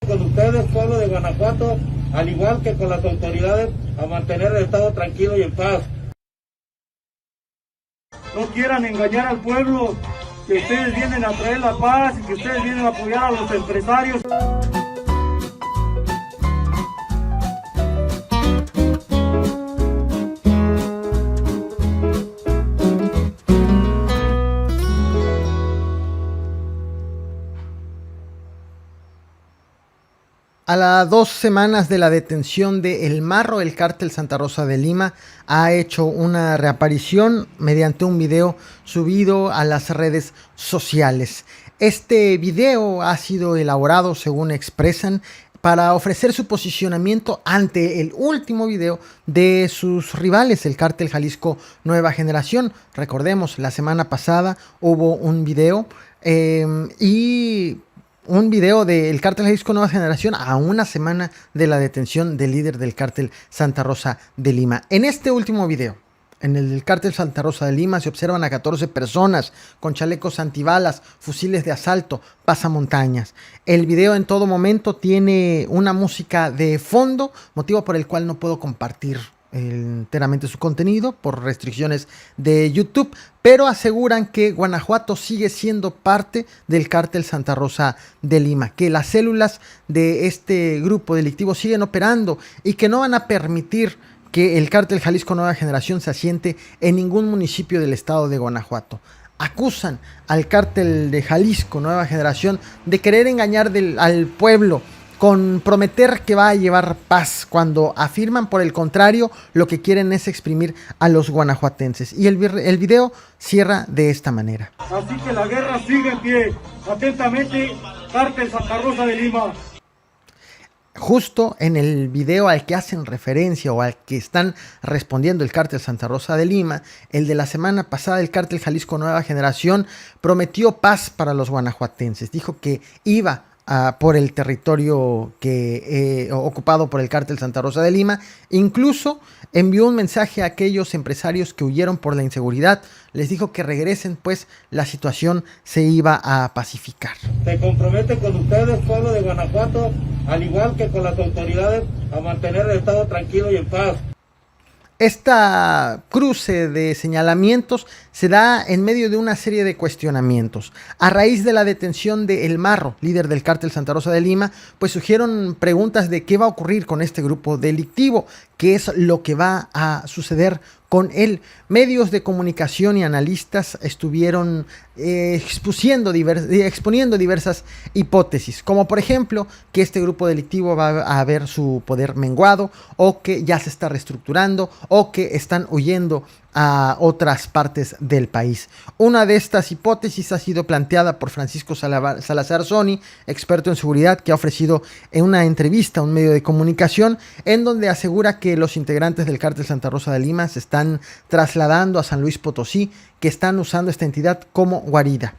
Con ustedes, pueblo de Guanajuato, al igual que con las autoridades, a mantener el estado tranquilo y en paz. No quieran engañar al pueblo, que ustedes vienen a traer la paz y que ustedes vienen a apoyar a los empresarios. A las 2 semanas de la detención de El Marro, el cártel Santa Rosa de Lima ha hecho una reaparición mediante un video subido a las redes sociales. Este video ha sido elaborado, según expresan, para ofrecer su posicionamiento ante el último video de sus rivales, el cártel Jalisco Nueva Generación. Recordemos, la semana pasada hubo un video un video del cártel Jalisco Nueva Generación a una semana de la detención del líder del cártel Santa Rosa de Lima. En este último video, en el del cártel Santa Rosa de Lima, se observan a 14 personas con chalecos antibalas, fusiles de asalto, pasamontañas. El video en todo momento tiene una música de fondo, motivo por el cual no puedo compartir enteramente su contenido por restricciones de YouTube, pero aseguran que Guanajuato sigue siendo parte del cártel Santa Rosa de Lima, que las células de este grupo delictivo siguen operando y que no van a permitir que el cártel Jalisco Nueva Generación se asiente en ningún municipio del estado de Guanajuato. Acusan al cártel de Jalisco Nueva Generación de querer engañar al pueblo con prometer que va a llevar paz, cuando afirman por el contrario lo que quieren es exprimir a los guanajuatenses. Y el video cierra de esta manera. Así que la guerra sigue en pie. Atentamente, cártel Santa Rosa de Lima. Justo en el video al que hacen referencia o al que están respondiendo el cártel Santa Rosa de Lima, el de la semana pasada, el cártel Jalisco Nueva Generación prometió paz para los guanajuatenses. Dijo que iba por el territorio ocupado por el cártel Santa Rosa de Lima. Incluso envió un mensaje a aquellos empresarios que huyeron por la inseguridad. Les dijo que regresen, pues la situación se iba a pacificar. Se compromete con ustedes, pueblo de Guanajuato, al igual que con las autoridades, a mantener el estado tranquilo y en paz. Esta cruce de señalamientos se da en medio de una serie de cuestionamientos. A raíz de la detención de El Marro, líder del cártel Santa Rosa de Lima, pues surgieron preguntas de qué va a ocurrir con este grupo delictivo, qué es lo que va a suceder con él. Medios de comunicación y analistas estuvieron exponiendo diversas hipótesis, como por ejemplo que este grupo delictivo va a ver su poder menguado, o que ya se está reestructurando, o que están huyendo a otras partes del país. Una de estas hipótesis ha sido planteada por Francisco Salazar Sony, experto en seguridad, que ha ofrecido en una entrevista a un medio de comunicación, en donde asegura que los integrantes del cártel Santa Rosa de Lima se están trasladando a San Luis Potosí, que están usando esta entidad como guarida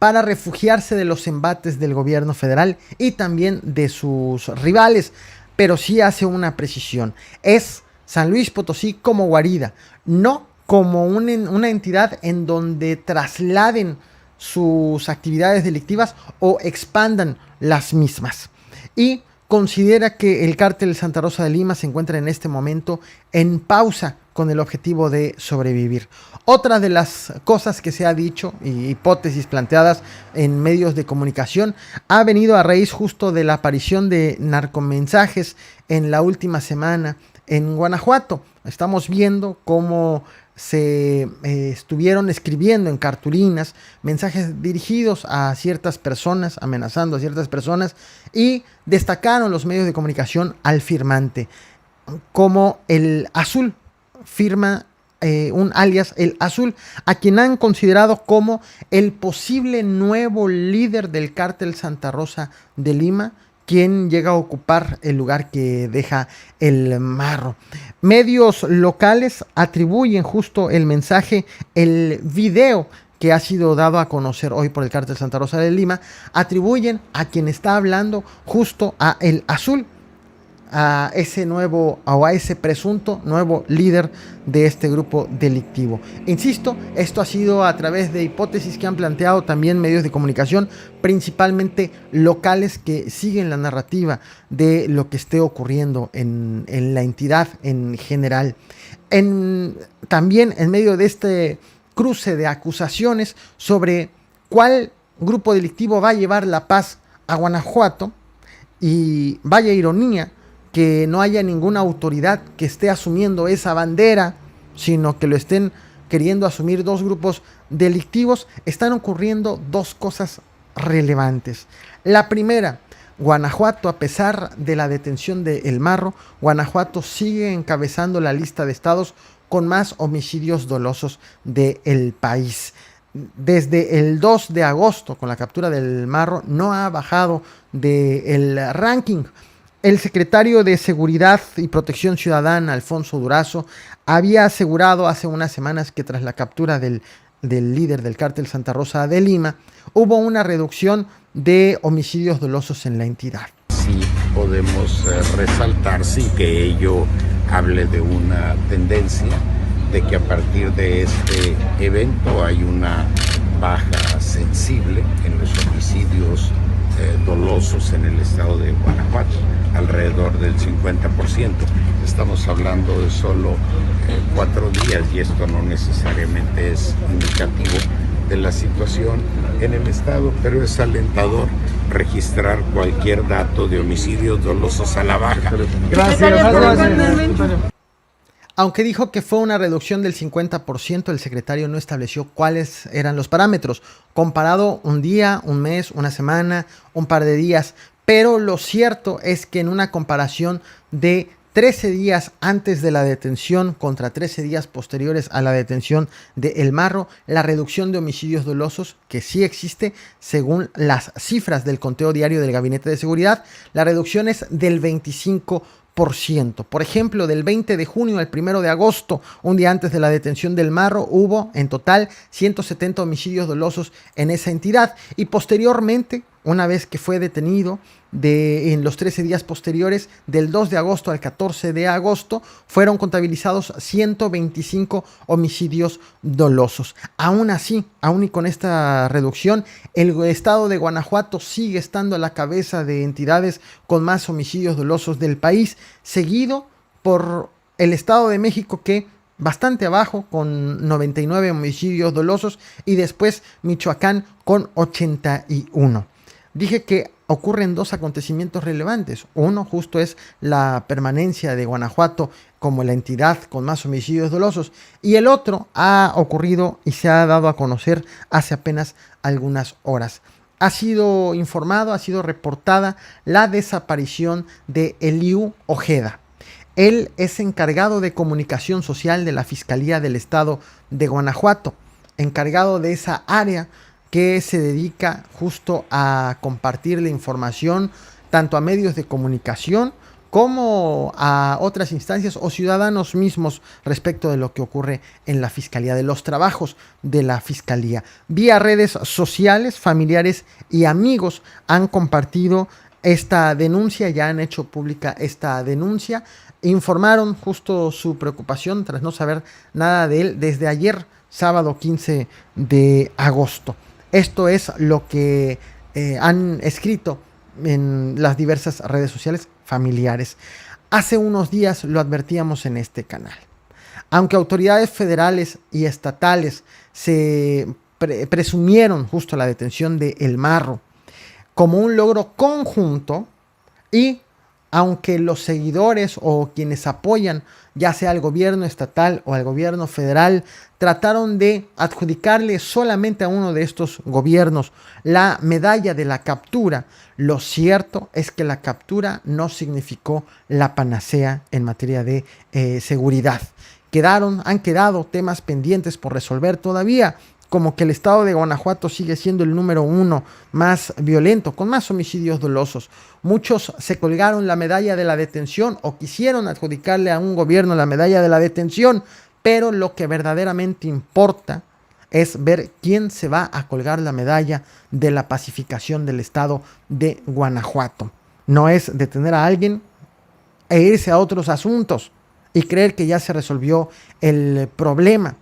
para refugiarse de los embates del gobierno federal y también de sus rivales. Pero sí hace una precisión: es San Luis Potosí como guarida, no como una entidad en donde trasladen sus actividades delictivas o expandan las mismas. Y considera que el cártel Santa Rosa de Lima se encuentra en este momento en pausa con el objetivo de sobrevivir. Otra de las cosas que se ha dicho y hipótesis planteadas en medios de comunicación ha venido a raíz justo de la aparición de narcomensajes en la última semana en Guanajuato. Estamos viendo cómo se estuvieron escribiendo en cartulinas mensajes dirigidos a ciertas personas, amenazando a ciertas personas, y destacaron los medios de comunicación al firmante como el Azul, firma un alias El Azul, a quien han considerado como el posible nuevo líder del cártel Santa Rosa de Lima, quien llega a ocupar el lugar que deja El Marro. Medios locales atribuyen justo el mensaje, el video que ha sido dado a conocer hoy por el cártel Santa Rosa de Lima, atribuyen a quien está hablando justo a El Azul. a ese nuevo o a ese presunto nuevo líder de este grupo delictivo. Insisto, esto ha sido a través de hipótesis que han planteado también medios de comunicación, principalmente locales, que siguen la narrativa de lo que esté ocurriendo en la entidad en general. También en medio de este cruce de acusaciones sobre cuál grupo delictivo va a llevar la paz a Guanajuato, y vaya ironía que no haya ninguna autoridad que esté asumiendo esa bandera, sino que lo estén queriendo asumir dos grupos delictivos, están ocurriendo dos cosas relevantes. La primera, Guanajuato, a pesar de la detención de El Marro, Guanajuato sigue encabezando la lista de estados con más homicidios dolosos del país. Desde el 2 de agosto, con la captura del Marro, no ha bajado del ranking. El secretario de Seguridad y Protección Ciudadana, Alfonso Durazo, había asegurado hace unas semanas que tras la captura del líder del cártel Santa Rosa de Lima, hubo una reducción de homicidios dolosos en la entidad. Sí podemos resaltar, sin que ello hable de una tendencia, de que a partir de este evento hay una baja sensible en los homicidios dolosos en el estado de Guanajuato, alrededor del 50%. Estamos hablando de solo 4 días y esto no necesariamente es indicativo de la situación en el estado, pero es alentador registrar cualquier dato de homicidios dolosos a la baja. Gracias. Aunque dijo que fue una reducción del 50%, el secretario no estableció cuáles eran los parámetros, comparado un día, un mes, una semana, un par de días. Pero lo cierto es que en una comparación de 13 días antes de la detención contra 13 días posteriores a la detención de El Marro, la reducción de homicidios dolosos, que sí existe, según las cifras del conteo diario del Gabinete de Seguridad, la reducción es del 25%. Por ejemplo, del 20 de junio al 1 de agosto, un día antes de la detención del Marro, hubo en total 170 homicidios dolosos en esa entidad, y posteriormente, una vez que fue detenido, en los 13 días posteriores, del 2 de agosto al 14 de agosto, fueron contabilizados 125 homicidios dolosos. Aún así, aún y con esta reducción, el estado de Guanajuato sigue estando a la cabeza de entidades con más homicidios dolosos del país, seguido por el Estado de México, que bastante abajo, con 99 homicidios dolosos, y después Michoacán con 81. Dije que ocurren dos acontecimientos relevantes. Uno justo es la permanencia de Guanajuato como la entidad con más homicidios dolosos, y el otro ha ocurrido y se ha dado a conocer hace apenas algunas horas. Ha sido informado, ha sido reportada la desaparición de Eliú Ojeda. Él es encargado de comunicación social de la Fiscalía del Estado de Guanajuato, encargado de esa área que se dedica justo a compartir la información tanto a medios de comunicación como a otras instancias o ciudadanos mismos respecto de lo que ocurre en la Fiscalía, de los trabajos de la Fiscalía. Vía redes sociales, familiares y amigos han compartido esta denuncia, ya han hecho pública esta denuncia, informaron justo su preocupación tras no saber nada de él desde ayer, sábado 15 de agosto. Esto es lo que han escrito en las diversas redes sociales familiares. Hace unos días lo advertíamos en este canal. Aunque autoridades federales y estatales se presumieron justo la detención de El Marro como un logro conjunto, y aunque los seguidores o quienes apoyan ya sea al gobierno estatal o al gobierno federal trataron de adjudicarle solamente a uno de estos gobiernos la medalla de la captura, lo cierto es que la captura no significó la panacea en materia de seguridad. Han quedado temas pendientes por resolver todavía, como que el estado de Guanajuato sigue siendo el número 1 más violento, con más homicidios dolosos. Muchos se colgaron la medalla de la detención o quisieron adjudicarle a un gobierno la medalla de la detención, pero lo que verdaderamente importa es ver quién se va a colgar la medalla de la pacificación del estado de Guanajuato. No es detener a alguien e irse a otros asuntos y creer que ya se resolvió el problema.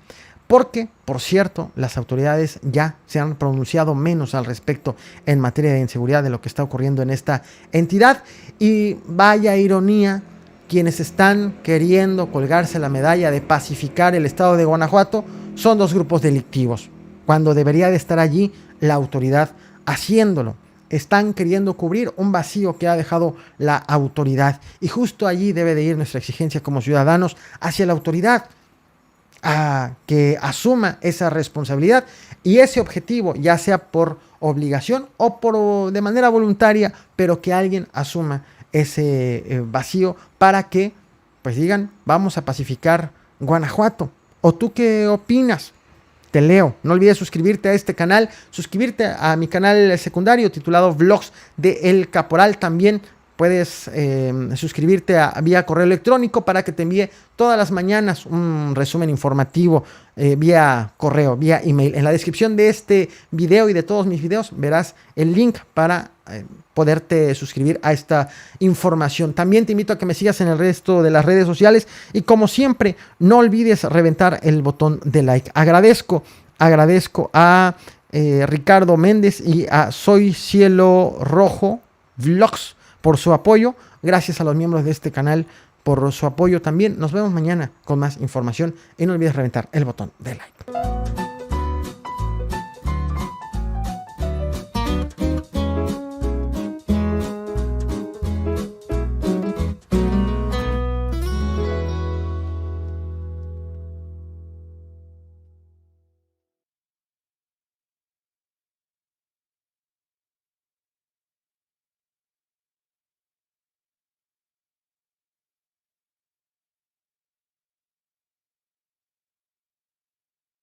Porque, por cierto, las autoridades ya se han pronunciado menos al respecto en materia de inseguridad de lo que está ocurriendo en esta entidad. Y vaya ironía, quienes están queriendo colgarse la medalla de pacificar el estado de Guanajuato son dos grupos delictivos, cuando debería de estar allí la autoridad haciéndolo. Están queriendo cubrir un vacío que ha dejado la autoridad, y justo allí debe de ir nuestra exigencia como ciudadanos hacia la autoridad, a que asuma esa responsabilidad y ese objetivo, ya sea por obligación o de manera voluntaria, pero que alguien asuma ese vacío para que pues digan, vamos a pacificar Guanajuato. ¿O tú qué opinas? Te leo. No olvides suscribirte a este canal, suscribirte a mi canal secundario titulado Vlogs de El Caporal. También puedes suscribirte vía correo electrónico para que te envíe todas las mañanas un resumen informativo vía correo, vía email. En la descripción de este video y de todos mis videos verás el link para poderte suscribir a esta información. También te invito a que me sigas en el resto de las redes sociales y, como siempre, no olvides reventar el botón de like. Agradezco a Ricardo Méndez y a Soy Cielo Rojo Vlogs por su apoyo. Gracias a los miembros de este canal por su apoyo también. Nos vemos mañana con más información y no olvides reventar el botón de like.